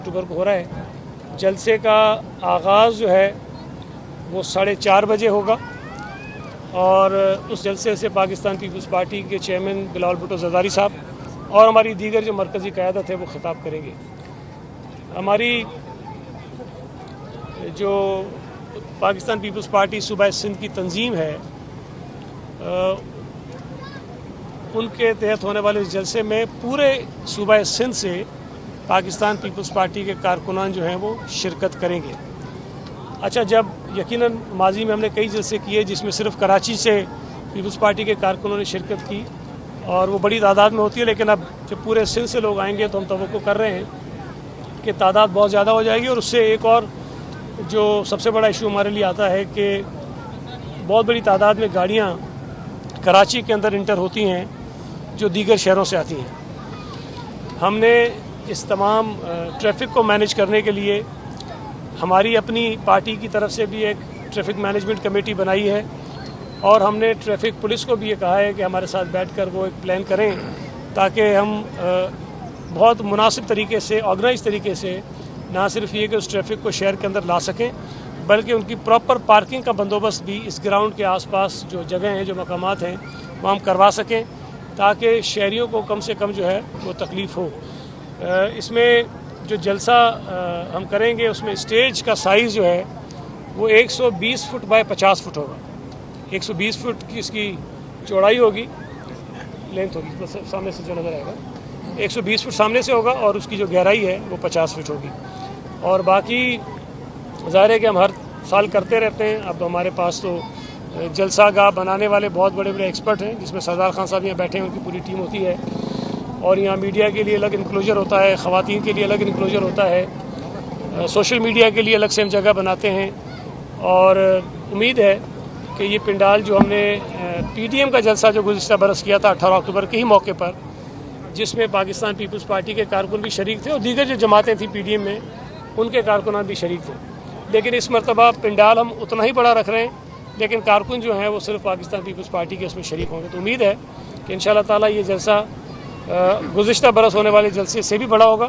اکتوبر کو ہو رہا ہے. جلسے کا آغاز جو ہے وہ 4:30 بجے ہوگا اور اس جلسے سے پاکستان پیپلز پارٹی کے چیئرمین بلاول بھٹو زرداری صاحب اور ہماری دیگر جو مرکزی قیادت ہے وہ خطاب کریں گے. ہماری جو پاکستان پیپلز پارٹی صوبہ سندھ کی تنظیم ہے ان کے تحت ہونے والے اس جلسے میں پورے صوبہ سندھ سے پاکستان پیپلز پارٹی کے کارکنان جو ہیں وہ شرکت کریں گے. اچھا، جب یقیناً ماضی میں ہم نے کئی جلسے کیے جس میں صرف کراچی سے پیپلز پارٹی کے کارکنوں نے شرکت کی اور وہ بڑی تعداد میں ہوتی ہے، لیکن اب جب پورے سندھ سے لوگ آئیں گے تو ہم توقع کر رہے ہیں کہ تعداد بہت زیادہ ہو جائے گی. اور اس سے ایک اور جو سب سے بڑا ایشو ہمارے لیے آتا ہے کہ بہت بڑی تعداد میں گاڑیاں کراچی کے اندر انٹر ہوتی ہیں جو دیگر شہروں سے آتی ہیں. ہم نے اس تمام ٹریفک کو مینیج کرنے کے لیے ہماری اپنی پارٹی کی طرف سے بھی ایک ٹریفک مینجمنٹ کمیٹی بنائی ہے اور ہم نے ٹریفک پولیس کو بھی یہ کہا ہے کہ ہمارے ساتھ بیٹھ کر وہ ایک پلان کریں تاکہ ہم بہت مناسب طریقے سے آرگنائز طریقے سے نہ صرف یہ کہ اس ٹریفک کو شہر کے اندر لا سکیں بلکہ ان کی پراپر پارکنگ کا بندوبست بھی اس گراؤنڈ کے آس پاس جو جگہیں ہیں جو مقامات ہیں وہ ہم کروا سکیں تاکہ شہریوں کو کم سے کم جو ہے وہ تکلیف ہو. اس میں جو جلسہ ہم کریں گے اس میں اسٹیج کا سائز جو ہے وہ 120 فٹ بائی 50 فٹ ہوگا. 120 فٹ کی اس کی چوڑائی ہوگی، لینتھ ہوگی، سامنے سے جو نظر آئے گا 120 فٹ سامنے سے ہوگا اور اس کی جو گہرائی ہے وہ 50 فٹ ہوگی. اور باقی ظاہر ہے کہ ہم ہر سال کرتے رہتے ہیں. اب ہمارے پاس تو جلسہ گاہ بنانے والے بہت بڑے بڑے ایکسپرٹ ہیں جس میں سردار خان صاحب یہاں بیٹھے ہیں، ان کی پوری ٹیم ہوتی ہے اور یہاں میڈیا کے لیے الگ انکلوجر ہوتا ہے، خواتین کے لیے الگ انکلوجر ہوتا ہے، سوشل میڈیا کے لیے الگ سے ہم جگہ بناتے ہیں. اور امید ہے کہ یہ پنڈال جو ہم نے پی ڈی ایم کا جلسہ جو گزشتہ برس کیا تھا 18 اکتوبر کے ہی موقع پر، جس میں پاکستان پیپلز پارٹی کے کارکن بھی شریک تھے اور دیگر جو جماعتیں تھیں پی ڈی ایم میں ان کے کارکنان بھی شریک تھے، لیکن اس مرتبہ پنڈال ہم اتنا ہی بڑا رکھ رہے ہیں لیکن کارکن جو ہیں وہ صرف پاکستان پیپلز پارٹی کے اس میں شریک ہوں گے. تو امید ہے کہ انشاءاللہ تعالیٰ یہ جلسہ گزشتہ برس ہونے والے جلسے سے بھی بڑا ہوگا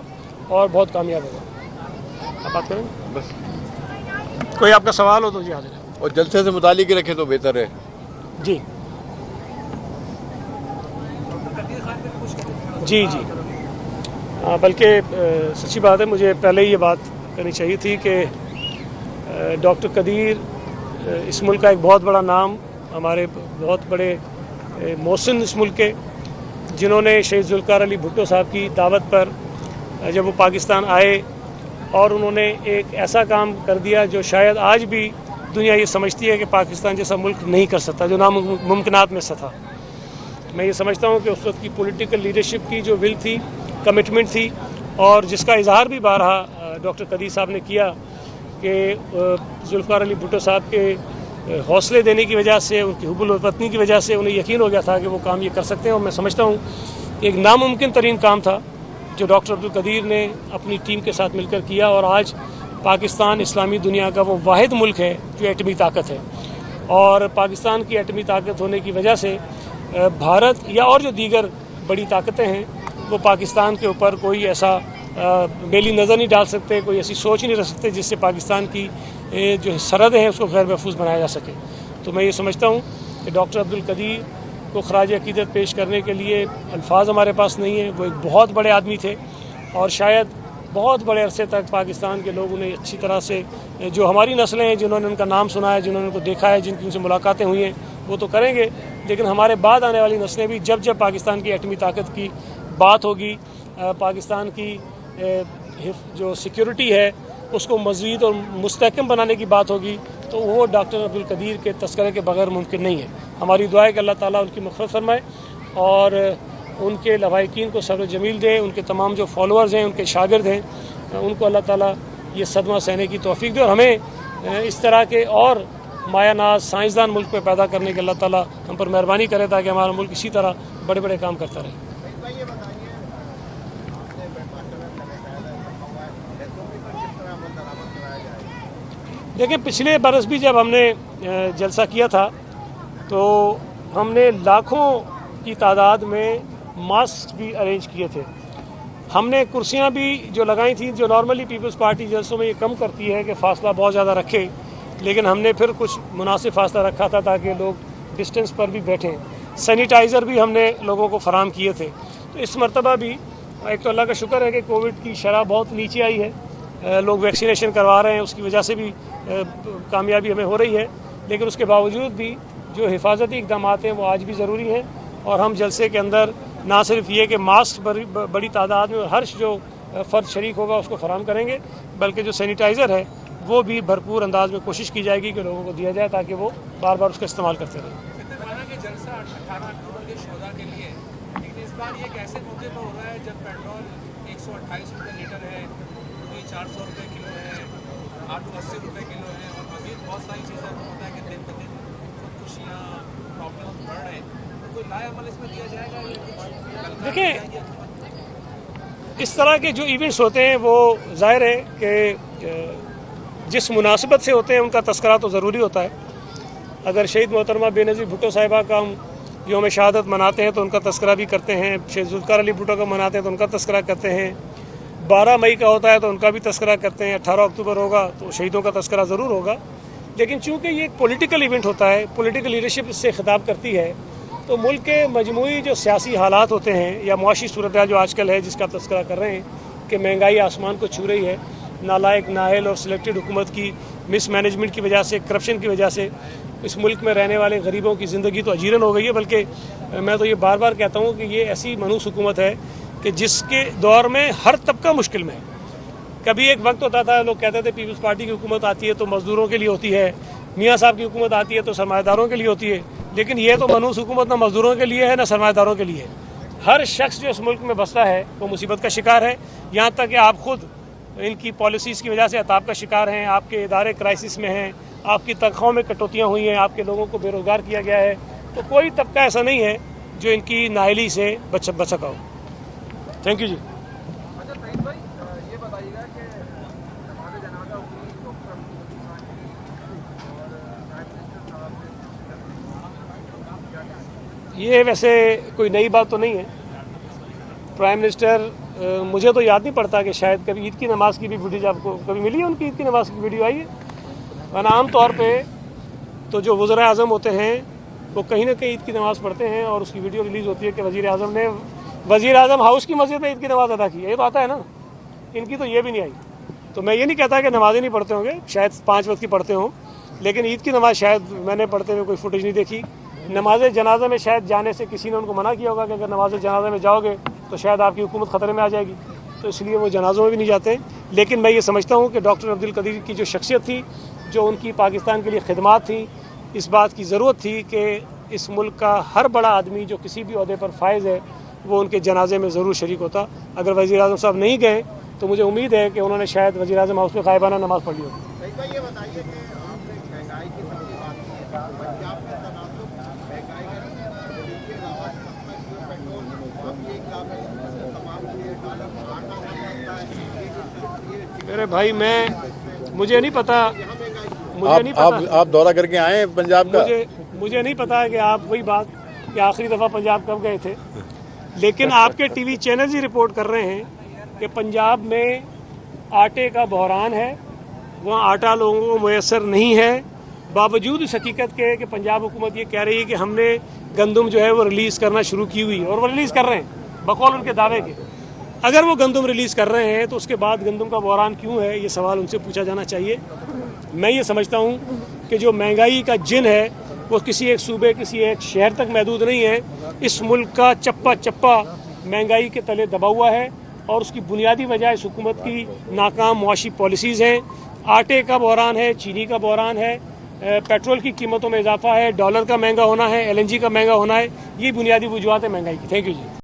اور بہت کامیاب ہوگا. آپ بات کریں بس کوئی آپ کا سوال ہو تو جی حاضر ہے. اور جلسے سے متعلق رکھے تو بہتر ہے. جی جی جی بلکہ سچی بات ہے، مجھے پہلے ہی یہ بات کرنی چاہیے تھی کہ ڈاکٹر قدیر اس ملک کا ایک بہت بڑا نام، ہمارے بہت بڑے محسن اس ملک کے، جنہوں نے شہید ذوالفقار علی بھٹو صاحب کی دعوت پر جب وہ پاکستان آئے اور انہوں نے ایک ایسا کام کر دیا جو شاید آج بھی دنیا یہ سمجھتی ہے کہ پاکستان جیسا ملک نہیں کر سکتا، جو ناممکنات میں سے تھا. میں یہ سمجھتا ہوں کہ اس وقت کی پولیٹیکل لیڈرشپ کی جو ول تھی، کمٹمنٹ تھی اور جس کا اظہار بھی بارہا ڈاکٹر قدیر صاحب نے کیا کہ ذوالفقار علی بھٹو صاحب کے حوصلے دینے کی وجہ سے، ان کی حب الوطنی کی وجہ سے انہیں یقین ہو گیا تھا کہ وہ کام یہ کر سکتے ہیں. اور میں سمجھتا ہوں کہ ایک ناممکن ترین کام تھا جو ڈاکٹر عبدالقدیر نے اپنی ٹیم کے ساتھ مل کر کیا اور آج پاکستان اسلامی دنیا کا وہ واحد ملک ہے جو ایٹمی طاقت ہے. اور پاکستان کی ایٹمی طاقت ہونے کی وجہ سے بھارت یا اور جو دیگر بڑی طاقتیں ہیں وہ پاکستان کے اوپر کوئی ایسا میلی نظر نہیں ڈال سکتے، کوئی ایسی سوچ نہیں رکھ سکتے جس سے پاکستان کی جو سرحدیں ہیں اس کو غیر محفوظ بنایا جا سکے. تو میں یہ سمجھتا ہوں کہ ڈاکٹر عبدالقدیر کو خراج عقیدت پیش کرنے کے لیے الفاظ ہمارے پاس نہیں ہیں. وہ ایک بہت بڑے آدمی تھے اور شاید بہت بڑے عرصے تک پاکستان کے لوگ انہیں اچھی طرح سے، جو ہماری نسلیں ہیں جنہوں نے ان کا نام سنا ہے، جنہوں نے ان کو دیکھا ہے، جن کی ان سے ملاقاتیں ہوئی ہیں، وہ تو کریں گے، لیکن ہمارے بعد آنے والی نسلیں بھی جب جب پاکستان کی ایٹمی طاقت کی بات ہوگی، پاکستان کی جو سیکیورٹی ہے اس کو مزید اور مستحکم بنانے کی بات ہوگی تو وہ ڈاکٹر عبدالقدیر کے تذکرے کے بغیر ممکن نہیں ہے. ہماری دعا ہے کہ اللہ تعالیٰ ان کی مغفرت فرمائے اور ان کے لواحقین کو صبر جمیل دے. ان کے تمام جو فالوورز ہیں، ان کے شاگرد ہیں، ان کو اللہ تعالیٰ یہ صدمہ سہنے کی توفیق دے اور ہمیں اس طرح کے اور مایہ ناز سائنسدان ملک پہ پیدا کرنے کے اللہ تعالیٰ ہم پر مہربانی کرے تاکہ ہمارا ملک اسی طرح بڑے بڑے کام کرتا رہے. دیکھیں، پچھلے برس بھی جب ہم نے جلسہ کیا تھا تو ہم نے لاکھوں کی تعداد میں ماسک بھی ارینج کیے تھے ہم نے کرسیاں بھی جو لگائی تھیں جو نارملی پیپلز پارٹی جلسوں میں یہ کم کرتی ہے کہ فاصلہ بہت زیادہ رکھے، لیکن ہم نے پھر کچھ مناسب فاصلہ رکھا تھا تاکہ لوگ ڈسٹنس پر بھی بیٹھیں۔ سینیٹائزر بھی ہم نے لوگوں کو فراہم کیے تھے۔ تو اس مرتبہ بھی ایک تو اللہ کا شکر ہے کہ کووڈ کی شرح بہت نیچے آئی ہے، لوگ ویکسینیشن کروا رہے ہیں، اس کی وجہ سے بھی کامیابی ہمیں ہو رہی ہے، لیکن اس کے باوجود بھی جو حفاظتی اقدامات ہیں وہ آج بھی ضروری ہیں، اور ہم جلسے کے اندر نہ صرف یہ کہ ماسک بڑی تعداد میں ہر جو فرد شریک ہوگا اس کو فراہم کریں گے، بلکہ جو سینیٹائزر ہے وہ بھی بھرپور انداز میں کوشش کی جائے گی کہ لوگوں کو دیا جائے تاکہ وہ بار بار اس کا استعمال کرتے رہیں۔ جلسہ 18 اکتوبر کے شہداء کے لیے، لیکن اس بار یہ ایک ایسے موقع پر ہو رہا ہے جب پیٹرول 128 روپے لیٹر ہے، کوئی 400 روپے کلو ہے، آلو 80 روپے کلو ہے، اور مزید بہت ساری چیزیں ہوتا ہے کہ دن بہ دن خودکشیاں پرابلم بڑھ رہے ہیں، تو کوئی لائے عمل اس میں دیا جائے گا یا کچھ؟ دیکھیں، اس طرح کے جو ایونٹس ہوتے ہیں وہ ظاہر ہے کہ جس مناسبت سے ہوتے ہیں ان کا تذکرہ تو ضروری ہوتا ہے۔ اگر شہید محترمہ بے نظیر بھٹو صاحبہ کا ہم یوم شہادت مناتے ہیں تو ان کا تذکرہ بھی کرتے ہیں، شہید ذوالفقار علی بھٹو کا مناتے ہیں تو ان کا تذکرہ کرتے ہیں، 12 مئی کا ہوتا ہے تو ان کا بھی تذکرہ کرتے ہیں، 18 اکتوبر ہوگا تو شہیدوں کا تذکرہ ضرور ہوگا۔ لیکن چونکہ یہ ایک پولیٹیکل ایونٹ ہوتا ہے، پولیٹیکل لیڈرشپ اس سے خطاب کرتی ہے، تو ملک کے مجموعی جو سیاسی حالات ہوتے ہیں یا معاشی صورتحال جو آج کل ہے جس کا تذکرہ کر رہے ہیں کہ مہنگائی آسمان کو چھو رہی ہے، نالائق نااہل اور سلیکٹڈ حکومت کی مس مینجمنٹ کی وجہ سے، کرپشن کی وجہ سے اس ملک میں رہنے والے غریبوں کی زندگی تو اجیرن ہو گئی ہے، بلکہ میں تو یہ بار بار کہتا ہوں کہ یہ ایسی منحوس حکومت ہے کہ جس کے دور میں ہر طبقہ مشکل میں ہے۔ کبھی ایک وقت ہوتا تھا لوگ کہتے تھے پیپلز پارٹی کی حکومت آتی ہے تو مزدوروں کے لیے ہوتی ہے، میاں صاحب کی حکومت آتی ہے تو سرمایہ داروں کے لیے ہوتی ہے، لیکن یہ تو منحوس حکومت نہ مزدوروں کے لیے ہے نہ سرمایہ داروں کے لیے ہے۔ ہر شخص جو اس ملک میں بستا ہے وہ مصیبت کا شکار ہے، یہاں تک کہ آپ خود ان کی پالیسیز کی وجہ سے عذاب کا شکار ہیں، آپ کے ادارے کرائسس میں ہیں، آپ کی تنخواہوں میں کٹوتیاں ہوئی ہیں، آپ کے لوگوں کو بے روزگار کیا گیا ہے، تو کوئی طبقہ ایسا نہیں ہے جو ان کی نااہلی سے بچ سکا ہو۔ تھینک یو جی۔ اچھا سعید بھائی، یہ بتائیے گا کہ نماز جنازہ ہوئی ڈاکٹر یہ ویسے کوئی نئی بات تو نہیں ہے۔ پرائم منسٹر مجھے تو یاد نہیں پڑتا کہ شاید کبھی عید کی نماز کی بھی فوٹیج آپ کو کبھی ملی ہے، ان کی عید کی نماز کی ویڈیو آئی ہے؟ ورنہ عام طور پہ تو جو وزراء اعظم ہوتے ہیں وہ کہیں نہ کہیں عید کی نماز پڑھتے ہیں اور اس کی ویڈیو ریلیز ہوتی ہے کہ وزیر اعظم ہاؤس کی مسجد میں عید کی نماز ادا کی ہے، یہ تو آتا ہے نا۔ ان کی تو یہ بھی نہیں آئی۔ تو میں یہ نہیں کہتا کہ نمازیں نہیں پڑھتے ہوں گے، شاید 5 وقت کی پڑھتے ہوں، لیکن عید کی نماز شاید میں نے پڑھتے ہوئے کوئی فوٹیج نہیں دیکھی۔ نماز جنازہ میں شاید جانے سے کسی نے ان کو منع کیا ہوگا کہ اگر نماز جنازہ میں جاؤ گے تو شاید آپ کی حکومت خطرے میں آ جائے گی، تو اس لیے وہ جنازوں میں بھی نہیں جاتے۔ لیکن میں یہ سمجھتا ہوں کہ ڈاکٹر عبدالقدیر کی جو شخصیت تھی، جو ان کی پاکستان کے لیے خدمات تھیں، اس بات کی ضرورت تھی کہ اس ملک کا ہر بڑا آدمی جو کسی بھی عہدے پر فائز ہے وہ ان کے جنازے میں ضرور شریک ہوتا۔ اگر وزیر اعظم صاحب نہیں گئے تو مجھے امید ہے کہ انہوں نے شاید وزیر اعظم ہاؤس میں غائبانہ نماز پڑھ لی ہوگی۔ یہ بتائیے کہ آپ نے مہنگائی کی بات کی ہے، پنجاب میں تناسب مہنگائی کے علاوہ پیٹرول تمام ڈالر میرے بھائی مجھے نہیں پتا، آپ دورہ کر کے آئے ہیں پنجاب کا؟ مجھے نہیں پتا کہ آپ وہی بات کہ آخری دفعہ پنجاب کب گئے تھے، لیکن آپ کے ٹی وی چینلز ہی رپورٹ کر رہے ہیں کہ پنجاب میں آٹے کا بحران ہے، وہاں آٹا لوگوں کو میسر نہیں ہے، باوجود اس حقیقت کے کہ پنجاب حکومت یہ کہہ رہی ہے کہ ہم نے گندم جو ہے وہ ریلیز کرنا شروع کی ہوئی ہے، اور وہ ریلیز کر رہے ہیں بقول ان کے دعوے کے۔ اگر وہ گندم ریلیز کر رہے ہیں تو اس کے بعد گندم کا بحران کیوں ہے، یہ سوال ان سے پوچھا جانا چاہیے۔ میں یہ سمجھتا ہوں کہ جو مہنگائی کا جن ہے وہ کسی ایک صوبے کسی ایک شہر تک محدود نہیں ہے، اس ملک کا چپا چپا مہنگائی کے تلے دبا ہوا ہے، اور اس کی بنیادی وجہ اس حکومت کی ناکام معاشی پالیسیز ہیں۔ آٹے کا بحران ہے، چینی کا بحران ہے، پیٹرول کی قیمتوں میں اضافہ ہے، ڈالر کا مہنگا ہونا ہے، LNG کا مہنگا ہونا ہے، یہ بنیادی وجوہات ہیں مہنگائی کی۔ Thank you G.